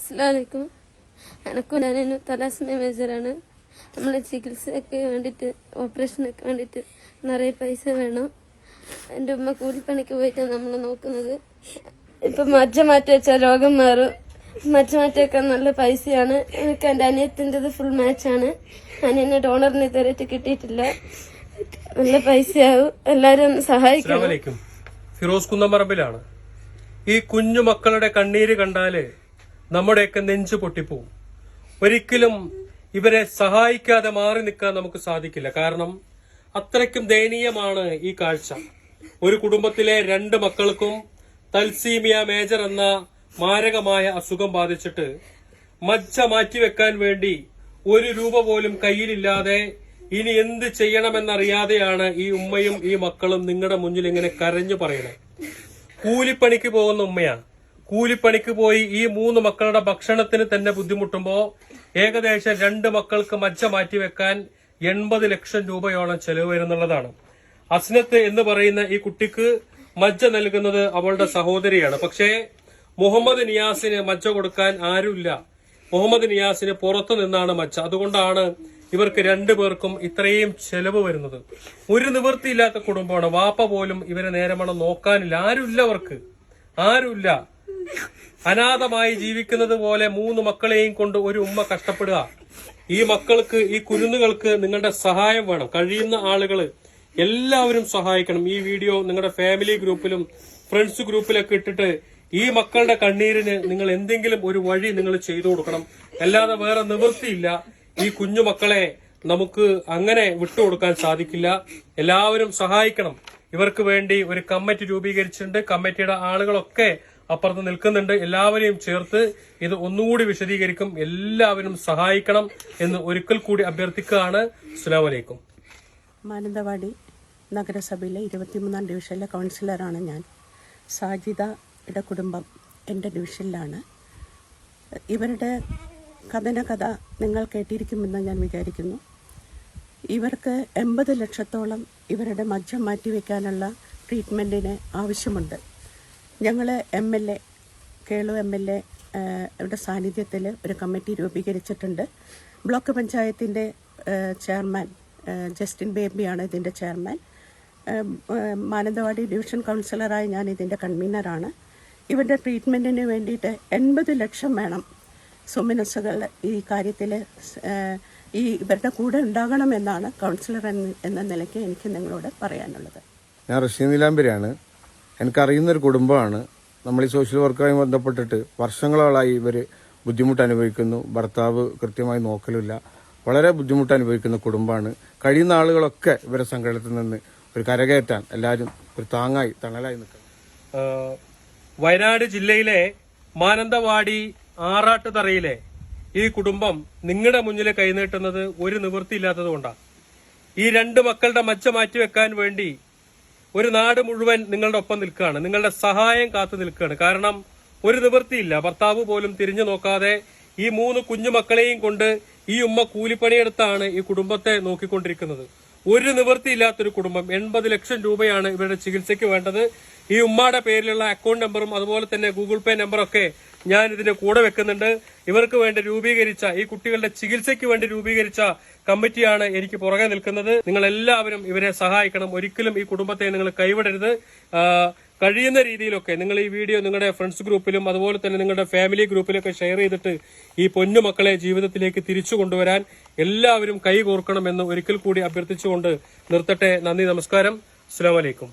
അസ്സലാമലൈക്കും. ഞാനും തലാസ്മ മേജറാണ്. നമ്മളെ ചികിത്സയ്ക്ക് വേണ്ടിയിട്ട് ഓപ്പറേഷനൊക്കെ വേണ്ടിയിട്ട് നിറയെ പൈസ വേണം. എൻ്റെ ഉമ്മ കൂലിപ്പണിക്ക് പോയിട്ടാണ് നമ്മൾ നോക്കുന്നത്. ഇപ്പം മജ്ജ മാറ്റി വെച്ചാൽ രോഗം മാറും. മജ്ജ മാറ്റി വെക്കാൻ നല്ല പൈസയാണ്. എനിക്ക് എൻ്റെ അനിയത്തിൻ്റെത് ഫുൾ മാച്ചാണ്. അനിയനെ ഡോണറിന് ഇതുവരെയായിട്ട് കിട്ടിയിട്ടില്ല. നല്ല പൈസയാവും. എല്ലാവരും ഒന്ന് സഹായിക്കണം. ഫിറോസ് കുന്നംപറമ്പിലാണ്. ഈ കുഞ്ഞു മക്കളുടെ കണ്ണീര് കണ്ടാല് നമ്മുടെയൊക്കെ നെഞ്ചു പൊട്ടിപ്പോവും. ഒരിക്കലും ഇവരെ സഹായിക്കാതെ മാറി നിൽക്കാൻ നമുക്ക് സാധിക്കില്ല. കാരണം അത്രയ്ക്കും ദയനീയമാണ് ഈ കാഴ്ച. ഒരു കുടുംബത്തിലെ 2 മക്കൾക്കും തൽസീമിയ മേജർ എന്ന മാരകമായ അസുഖം ബാധിച്ചിട്ട് മജ്ജ മാറ്റിവെക്കാൻ വേണ്ടി 1 രൂപ പോലും കയ്യിലില്ലാതെ ഇനി എന്ത് ചെയ്യണമെന്നറിയാതെയാണ് ഈ ഉമ്മയും ഈ മക്കളും നിങ്ങളുടെ മുന്നിൽ ഇങ്ങനെ കരഞ്ഞു പറയണത്. കൂലിപ്പണിക്ക് പോകുന്ന ഉമ്മയാ. കൂലിപ്പണിക്ക് പോയി ഈ 3 മക്കളുടെ ഭക്ഷണത്തിന് തന്നെ ബുദ്ധിമുട്ടുമ്പോ ഏകദേശം 2 മക്കൾക്ക് മജ്ജ മാറ്റിവെക്കാൻ 80 ലക്ഷം രൂപയോളം ചെലവ് വരുന്നുള്ളതാണ്. അസ്നത്ത് എന്ന് പറയുന്ന ഈ കുട്ടിക്ക് മജ്ജ നൽകുന്നത് അവളുടെ സഹോദരിയാണ്. പക്ഷേ മുഹമ്മദ് നിയാസിന് മജ്ജ കൊടുക്കാൻ ആരുമില്ല. മുഹമ്മദ് നിയാസിന് പുറത്തു നിന്നാണ് മജ്ജ. അതുകൊണ്ടാണ് ഇവർക്ക് 2 പേർക്കും ഇത്രയും ചെലവ് വരുന്നത്. ഒരു നിവൃത്തിയില്ലാത്ത കുടുംബമാണ്. വാപ്പ പോലും ഇവരെ നേരമണം നോക്കാനില്ല. ആരുമില്ല, അവർക്ക് ആരുമില്ല. അനാഥമായി ജീവിക്കുന്നത് പോലെ 3 മക്കളെയും കൊണ്ട് ഒരു ഉമ്മ കഷ്ടപ്പെടുക. ഈ മക്കൾക്ക്, ഈ കുരുന്നുകൾക്ക് നിങ്ങളുടെ സഹായം വേണം. കഴിയുന്ന ആളുകള് എല്ലാവരും സഹായിക്കണം. ഈ വീഡിയോ നിങ്ങളുടെ ഫാമിലി ഗ്രൂപ്പിലും ഫ്രണ്ട്സ് ഗ്രൂപ്പിലൊക്കെ ഇട്ടിട്ട് ഈ മക്കളുടെ കണ്ണീരിന് നിങ്ങൾ എന്തെങ്കിലും ഒരു വഴി നിങ്ങൾ ചെയ്തു കൊടുക്കണം. അല്ലാതെ വേറെ നിവൃത്തിയില്ല. ഈ കുഞ്ഞു മക്കളെ നമുക്ക് അങ്ങനെ വിട്ടുകൊടുക്കാൻ സാധിക്കില്ല. എല്ലാവരും സഹായിക്കണം. ഇവർക്ക് വേണ്ടി ഒരു കമ്മിറ്റി രൂപീകരിച്ചിട്ടുണ്ട്. കമ്മിറ്റിയുടെ ആളുകളൊക്കെ അപ്പുറത്ത് നിൽക്കുന്നുണ്ട്. എല്ലാവരെയും ചേർത്ത് ഇത് ഒന്നുകൂടി വിശദീകരിക്കും. എല്ലാവരും സഹായിക്കണം എന്ന് ഒരിക്കൽ കൂടി അഭ്യർത്ഥിക്കുകയാണ്. അസ്സലാമു അലൈക്കും. മാനന്തവാടി നഗരസഭയിലെ 23-ാം ഡിവിഷനിലെ കൗൺസിലറാണ് ഞാൻ. സാജിദയുടെ കുടുംബം എൻ്റെ ഡിവിഷനിലാണ്. ഇവരുടെ കഥ നിങ്ങൾ കേട്ടിരിക്കുമെന്ന് ഞാൻ വിചാരിക്കുന്നു. ഇവർക്ക് 80 ലക്ഷത്തോളം ഇവരുടെ മജ്ജ മാറ്റിവെക്കാനുള്ള ട്രീറ്റ്മെൻറ്റിന് ആവശ്യമുണ്ട്. ഞങ്ങൾ MLA കേളു MLA യുടെ സാന്നിധ്യത്തിൽ ഒരു കമ്മിറ്റി രൂപീകരിച്ചിട്ടുണ്ട്. ബ്ലോക്ക് പഞ്ചായത്തിൻ്റെ ചെയർമാൻ ജസ്റ്റിൻ ബേബിയാണ് ഇതിൻ്റെ ചെയർമാൻ. മാനന്തവാടി ഡിവിഷൻ കൗൺസിലറായി ഞാൻ ഇതിൻ്റെ കൺവീനറാണ്. ഇവരുടെ ട്രീറ്റ്മെൻറ്റിന് വേണ്ടിയിട്ട് 80 ലക്ഷം വേണം. സുമിനസുകൾ ഈ കാര്യത്തിൽ ഇവരുടെ കൂടെ ഉണ്ടാകണമെന്നാണ് കൗൺസിലർ എന്ന നിലയ്ക്ക് എനിക്ക് നിങ്ങളോട് പറയാനുള്ളത്. ഞാൻ റഷീദ് നീലാംബരിയാണ്. എനിക്കറിയുന്നൊരു കുടുംബമാണ്. നമ്മൾ ഈ സോഷ്യൽ വർക്കുമായി ബന്ധപ്പെട്ടിട്ട് വർഷങ്ങളോളായി ഇവർ ബുദ്ധിമുട്ട് അനുഭവിക്കുന്നു. ഭർത്താവ് കൃത്യമായി നോക്കലില്ല. വളരെ ബുദ്ധിമുട്ട് അനുഭവിക്കുന്ന കുടുംബമാണ്. കഴിയുന്ന ആളുകളൊക്കെ ഇവരെ സംഘടനത്തിൽ നിന്ന് ഒരു കരകയറ്റാൻ എല്ലാവരും ഒരു താങ്ങായി തണലായി നിൽക്കണം. വയനാട് ജില്ലയിലെ മാനന്തവാടി ആറാട്ടുതറയിലെ ഈ കുടുംബം നിങ്ങളുടെ മുന്നിൽ കൈനീട്ടുന്നത് ഒരു നിവൃത്തിയില്ലാത്തത് കൊണ്ടാണ്. ഈ 2 മക്കളുടെ മജ്ജ മാറ്റിവെക്കാൻ വേണ്ടി ഒരു നാട് മുഴുവൻ നിങ്ങളുടെ ഒപ്പം നിൽക്കുകയാണ്. നിങ്ങളുടെ സഹായം കാത്തു നിൽക്കുകയാണ്. കാരണം ഒരു നിവൃത്തിയില്ല. ഭർത്താവ് പോലും തിരിഞ്ഞു നോക്കാതെ ഈ 3 കുഞ്ഞുമക്കളെയും കൊണ്ട് ഈ ഉമ്മ കൂലിപ്പണിയെടുത്താണ് ഈ കുടുംബത്തെ നോക്കിക്കൊണ്ടിരിക്കുന്നത്. ഒരു നിവൃത്തിയില്ലാത്തൊരു കുടുംബം. 80 ലക്ഷം രൂപയാണ് ഇവരുടെ ചികിത്സയ്ക്ക് വേണ്ടത്. ഈ ഉമ്മയുടെ പേരിലുള്ള അക്കൗണ്ട് നമ്പറും അതുപോലെ തന്നെ ഗൂഗിൾ പേ നമ്പറൊക്കെ ഞാൻ ഇതിന്റെ കൂടെ വെക്കുന്നുണ്ട്. ഇവർക്ക് വേണ്ടി രൂപീകരിച്ച, ഈ കുട്ടികളുടെ ചികിത്സയ്ക്ക് വേണ്ടി രൂപീകരിച്ച കമ്മിറ്റിയാണ് എനിക്ക് പുറകെ നിൽക്കുന്നത്. നിങ്ങൾ എല്ലാവരും ഇവരെ സഹായിക്കണം. ഒരിക്കലും ഈ കുടുംബത്തെ നിങ്ങൾ കൈവിടരുത്. കഴിയുന്ന രീതിയിലൊക്കെ നിങ്ങൾ ഈ വീഡിയോ നിങ്ങളുടെ ഫ്രണ്ട്സ് ഗ്രൂപ്പിലും അതുപോലെ തന്നെ നിങ്ങളുടെ ഫാമിലി ഗ്രൂപ്പിലൊക്കെ ഷെയർ ചെയ്തിട്ട് ഈ പൊന്നു മക്കളെ ജീവിതത്തിലേക്ക് തിരിച്ചു കൊണ്ടുവരാൻ എല്ലാവരും കൈകോർക്കണമെന്ന് ഒരിക്കൽ കൂടി അഭ്യർത്ഥിച്ചുകൊണ്ട് നിർത്തട്ടെ. നന്ദി, നമസ്കാരം. അസ്സലാമു അലൈക്കും.